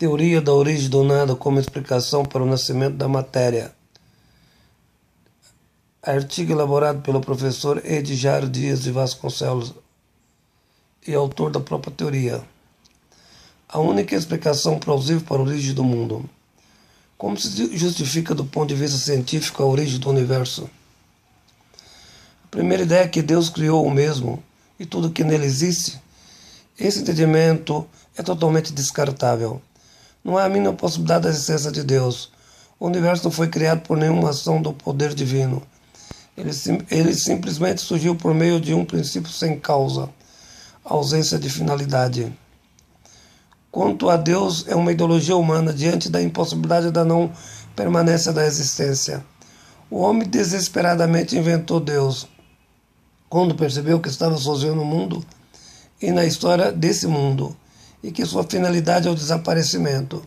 Teoria da origem do nada como explicação para o nascimento da matéria. Artigo elaborado pelo professor Edjário Dias de Vasconcelos e autor da própria teoria. A única explicação plausível para a origem do mundo. Como se justifica do ponto de vista científico a origem do universo? A primeira ideia é que Deus criou o mesmo e tudo que nele existe. Esse entendimento é totalmente descartável. Não há a mínima possibilidade da existência de Deus. O universo não foi criado por nenhuma ação do poder divino. Ele simplesmente surgiu por meio de um princípio sem causa, ausência de finalidade. Quanto a Deus, é uma ideologia humana diante da impossibilidade da não permanência da existência. O homem desesperadamente inventou Deus, quando percebeu que estava sozinho no mundo e na história desse mundo, e que sua finalidade é o desaparecimento.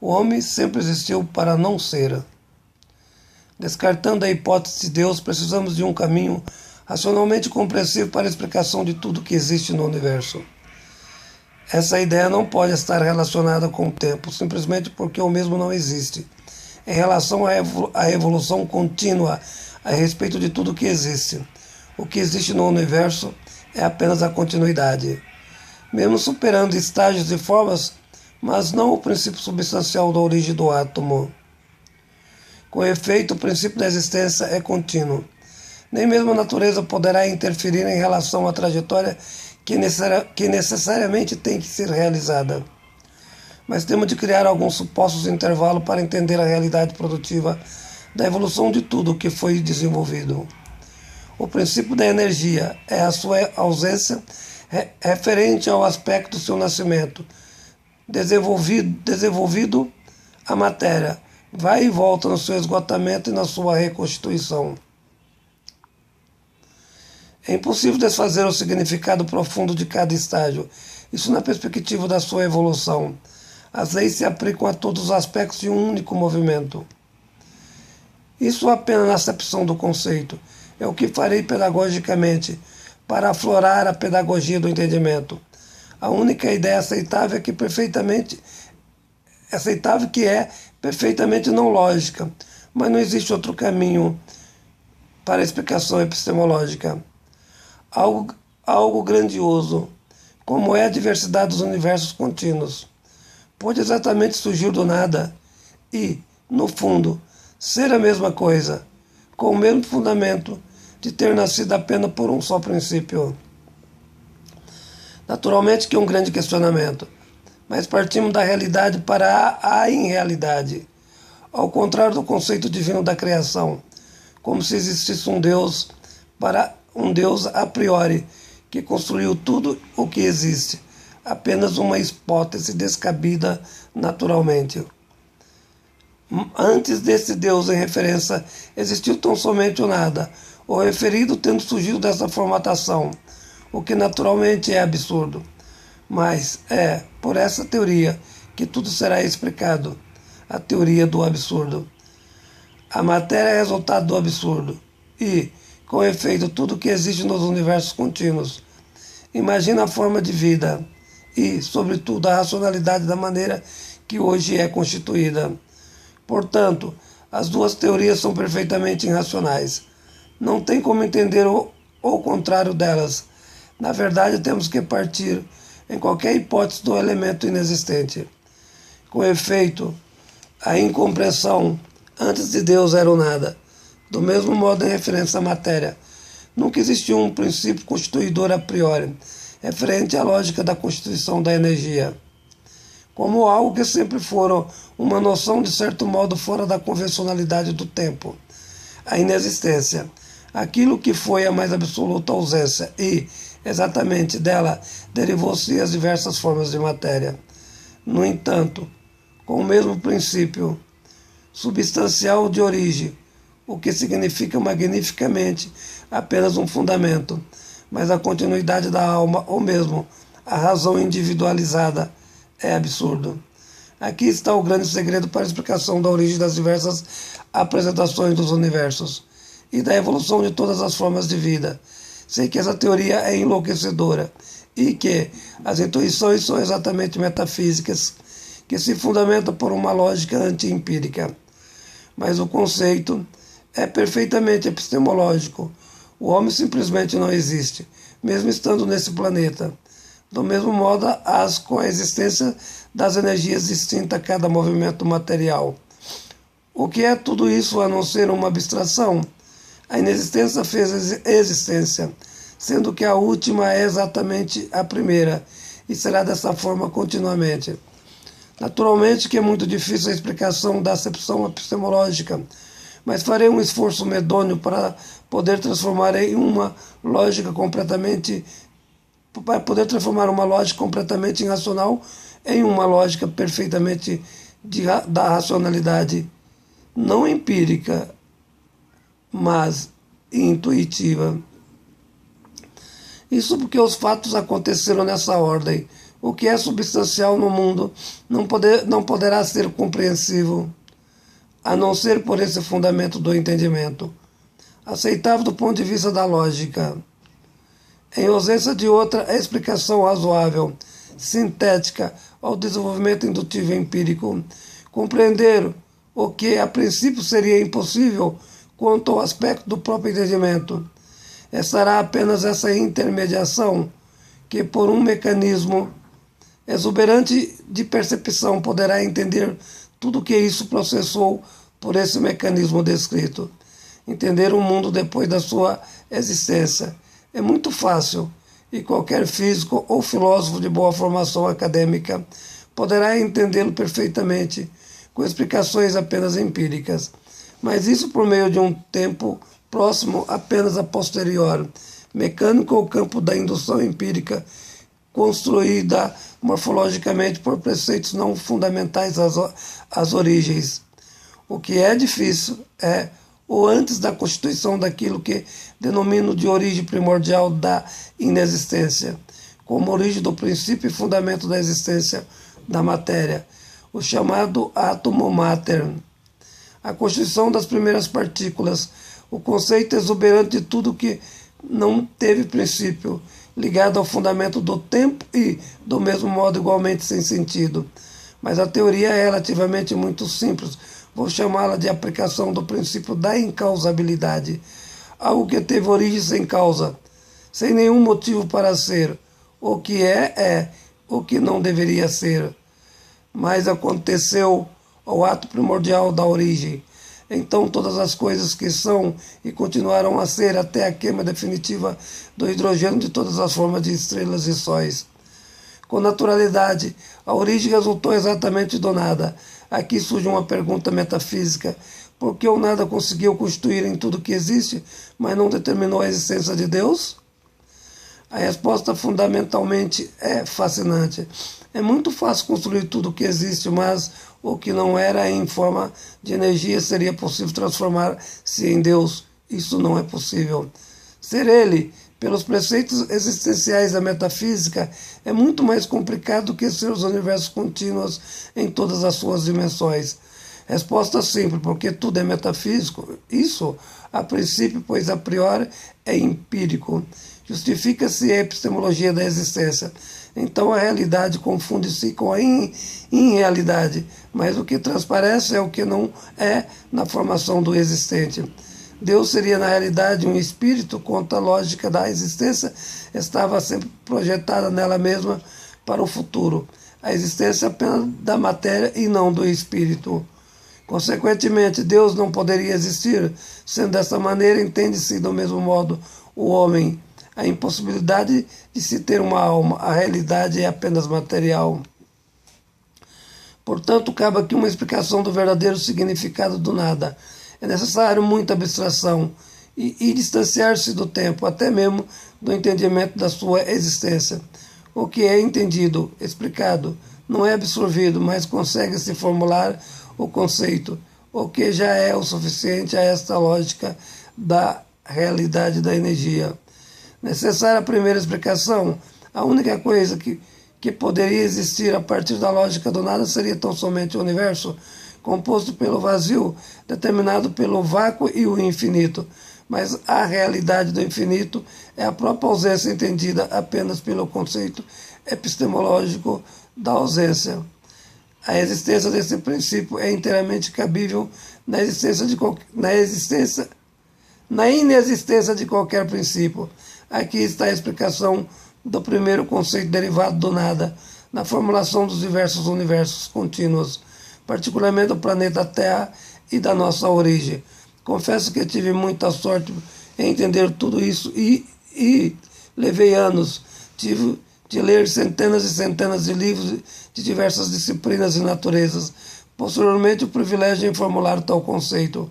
O homem sempre existiu para não ser. Descartando a hipótese de Deus, precisamos de um caminho racionalmente compreensível para a explicação de tudo que existe no universo. Essa ideia não pode estar relacionada com o tempo, simplesmente porque o mesmo não existe. Em relação à evolução contínua a respeito de tudo que existe, o que existe no universo é apenas a continuidade, mesmo superando estágios e formas, mas não o princípio substancial da origem do átomo. Com efeito, o princípio da existência é contínuo. Nem mesmo a natureza poderá interferir em relação à trajetória que necessariamente tem que ser realizada. Mas temos de criar alguns supostos de intervalo para entender a realidade produtiva da evolução de tudo o que foi desenvolvido. O princípio da energia é a sua ausência referente ao aspecto do seu nascimento. Desenvolvido a matéria, vai e volta no seu esgotamento e na sua reconstituição. É impossível desfazer o significado profundo de cada estágio, isso na perspectiva da sua evolução. As leis se aplicam a todos os aspectos de um único movimento. Isso apenas na acepção do conceito. É o que farei pedagogicamente para aflorar a pedagogia do entendimento. A única ideia aceitável que é perfeitamente não lógica, mas não existe outro caminho para a explicação epistemológica. Algo grandioso, como é a diversidade dos universos contínuos, pode exatamente surgir do nada e, no fundo, ser a mesma coisa, com o mesmo fundamento de ter nascido apenas por um só princípio. Naturalmente que é um grande questionamento, mas partimos da realidade para a irrealidade, ao contrário do conceito divino da criação, como se existisse um Deus a priori, que construiu tudo o que existe, apenas uma hipótese descabida naturalmente. Antes desse Deus em referência, existiu tão somente o nada, o referido tendo surgido dessa formatação, o que naturalmente é absurdo. Mas é por essa teoria que tudo será explicado, a teoria do absurdo. A matéria é resultado do absurdo e, com efeito, tudo que existe nos universos contínuos. Imagina a forma de vida e, sobretudo, a racionalidade da maneira que hoje é constituída. Portanto, as duas teorias são perfeitamente irracionais. Não tem como entender o contrário delas. Na verdade, temos que partir, em qualquer hipótese, do elemento inexistente. Com efeito, a incompreensão antes de Deus era o nada. Do mesmo modo, em referência à matéria, nunca existiu um princípio constituidor a priori, referente à lógica da constituição da energia, como algo que sempre fora uma noção de certo modo fora da convencionalidade do tempo. A inexistência, aquilo que foi a mais absoluta ausência e, exatamente dela, derivou-se as diversas formas de matéria. No entanto, com o mesmo princípio substancial de origem, o que significa magnificamente apenas um fundamento, mas a continuidade da alma, ou mesmo a razão individualizada, é absurdo. Aqui está o grande segredo para a explicação da origem das diversas apresentações dos universos e da evolução de todas as formas de vida. Sei que essa teoria é enlouquecedora e que as intuições são exatamente metafísicas que se fundamenta por uma lógica anti-empírica. Mas o conceito é perfeitamente epistemológico. O homem simplesmente não existe, mesmo estando nesse planeta. Do mesmo modo, as com a existência das energias distintas a cada movimento material. O que é tudo isso a não ser uma abstração? A inexistência fez existência, sendo que a última é exatamente a primeira, e será dessa forma continuamente. Naturalmente que é muito difícil a explicação da acepção epistemológica, mas farei um esforço medonho para poder transformar uma lógica completamente irracional em uma lógica perfeitamente da racionalidade não empírica, mas intuitiva. Isso porque os fatos aconteceram nessa ordem. O que é substancial no mundo não poderá ser compreensivo, a não ser por esse fundamento do entendimento, aceitável do ponto de vista da lógica. Em ausência de outra explicação razoável, sintética ao desenvolvimento indutivo empírico, compreender o que a princípio seria impossível quanto ao aspecto do próprio entendimento. Estará apenas essa intermediação que, por um mecanismo exuberante de percepção, poderá entender tudo que isso processou por esse mecanismo descrito. Entender o mundo depois da sua existência é muito fácil, e qualquer físico ou filósofo de boa formação acadêmica poderá entendê-lo perfeitamente, com explicações apenas empíricas, mas isso por meio de um tempo próximo apenas a posterior, mecânico ou campo da indução empírica, construída morfologicamente por preceitos não fundamentais às origens. O que é difícil é o antes da constituição daquilo que denomino de origem primordial da inexistência, como origem do princípio e fundamento da existência da matéria, o chamado átomo mater, a constituição das primeiras partículas, o conceito exuberante de tudo que não teve princípio, ligado ao fundamento do tempo e, do mesmo modo, igualmente sem sentido. Mas a teoria é relativamente muito simples. Vou chamá-la de aplicação do princípio da incausabilidade. Algo que teve origem sem causa, sem nenhum motivo para ser. O que é o que não deveria ser. Mas aconteceu ao ato primordial da origem. Então todas as coisas que são e continuarão a ser até a queima definitiva do hidrogênio de todas as formas de estrelas e sóis. Com naturalidade, a origem resultou exatamente do nada. Aqui surge uma pergunta metafísica. Por que o nada conseguiu constituir em tudo que existe, mas não determinou a existência de Deus? A resposta fundamentalmente é fascinante. É muito fácil construir tudo o que existe, mas o que não era em forma de energia seria possível transformar-se em Deus. Isso não é possível. Ser Ele, pelos preceitos existenciais da metafísica, é muito mais complicado do que ser os universos contínuos em todas as suas dimensões. Resposta simples, porque tudo é metafísico. Isso, a princípio, pois a priori, é empírico. Justifica-se a epistemologia da existência. Então a realidade confunde-se com a irrealidade, mas o que transparece é o que não é na formação do existente. Deus seria na realidade um espírito, quanto a lógica da existência estava sempre projetada nela mesma para o futuro. A existência apenas da matéria e não do espírito. Consequentemente, Deus não poderia existir. Sendo dessa maneira, entende-se do mesmo modo o homem. A impossibilidade de se ter uma alma, a realidade é apenas material. Portanto, cabe aqui uma explicação do verdadeiro significado do nada. É necessário muita abstração e distanciar-se do tempo, até mesmo do entendimento da sua existência. O que é entendido, explicado, não é absorvido, mas consegue-se formular o conceito, o que já é o suficiente a esta lógica da realidade da energia. Necessária a primeira explicação, a única coisa que poderia existir a partir da lógica do nada seria tão somente o universo, composto pelo vazio, determinado pelo vácuo e o infinito. Mas a realidade do infinito é a própria ausência entendida apenas pelo conceito epistemológico da ausência. A existência desse princípio é inteiramente cabível na inexistência de qualquer princípio. Aqui está a explicação do primeiro conceito derivado do nada, na formulação dos diversos universos contínuos, particularmente do planeta Terra e da nossa origem. Confesso que tive muita sorte em entender tudo isso e levei anos. Tive de ler centenas e centenas de livros de diversas disciplinas e naturezas. Posteriormente, o privilégio em formular tal conceito.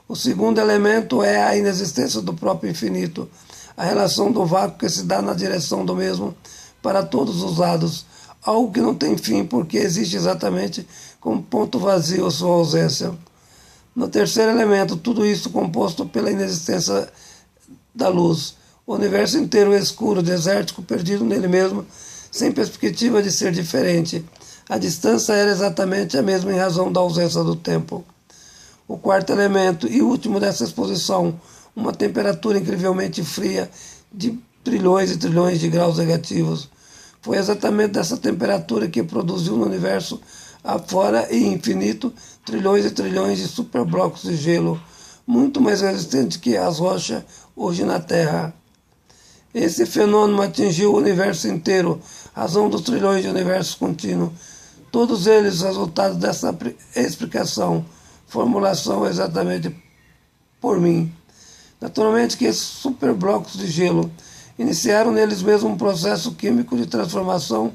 O segundo elemento é a inexistência do próprio infinito, a relação do vácuo que se dá na direção do mesmo para todos os lados, algo que não tem fim porque existe exatamente como ponto vazio a sua ausência. No terceiro elemento, tudo isso composto pela inexistência da luz, o universo inteiro escuro, desértico, perdido nele mesmo, sem perspectiva de ser diferente. A distância era exatamente a mesma em razão da ausência do tempo. O quarto elemento e último dessa exposição, uma temperatura incrivelmente fria de trilhões e trilhões de graus negativos. Foi exatamente dessa temperatura que produziu no universo afora e infinito trilhões e trilhões de superblocos de gelo, muito mais resistentes que as rochas hoje na Terra. Esse fenômeno atingiu o universo inteiro, razão dos trilhões de universos contínuos. Todos eles resultados dessa explicação, formulação exatamente por mim. Naturalmente que esses superblocos de gelo iniciaram neles mesmos um processo químico de transformação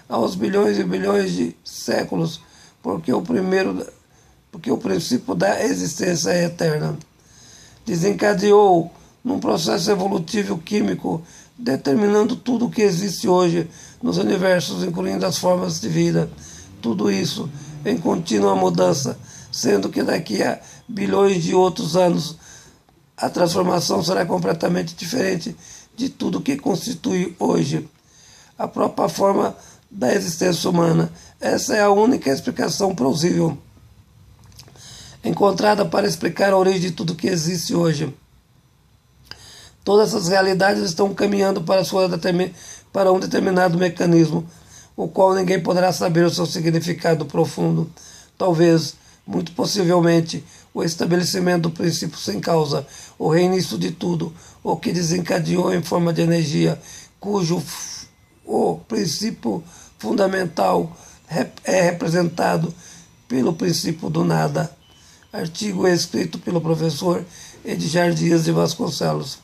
aos bilhões e bilhões de séculos, porque o princípio da existência é eterna. Desencadeou num processo evolutivo químico, determinando tudo o que existe hoje nos universos, incluindo as formas de vida. Tudo isso em contínua mudança, sendo que daqui a bilhões de outros anos a transformação será completamente diferente de tudo que constitui hoje a própria forma da existência humana. Essa é a única explicação plausível encontrada para explicar a origem de tudo que existe hoje. Todas essas realidades estão caminhando para um determinado mecanismo, o qual ninguém poderá saber o seu significado profundo. Talvez, muito possivelmente, o estabelecimento do princípio sem causa, o reinício de tudo, o que desencadeou em forma de energia, cujo o princípio fundamental é representado pelo princípio do nada. Artigo escrito pelo professor Edgar Dias de Vasconcelos.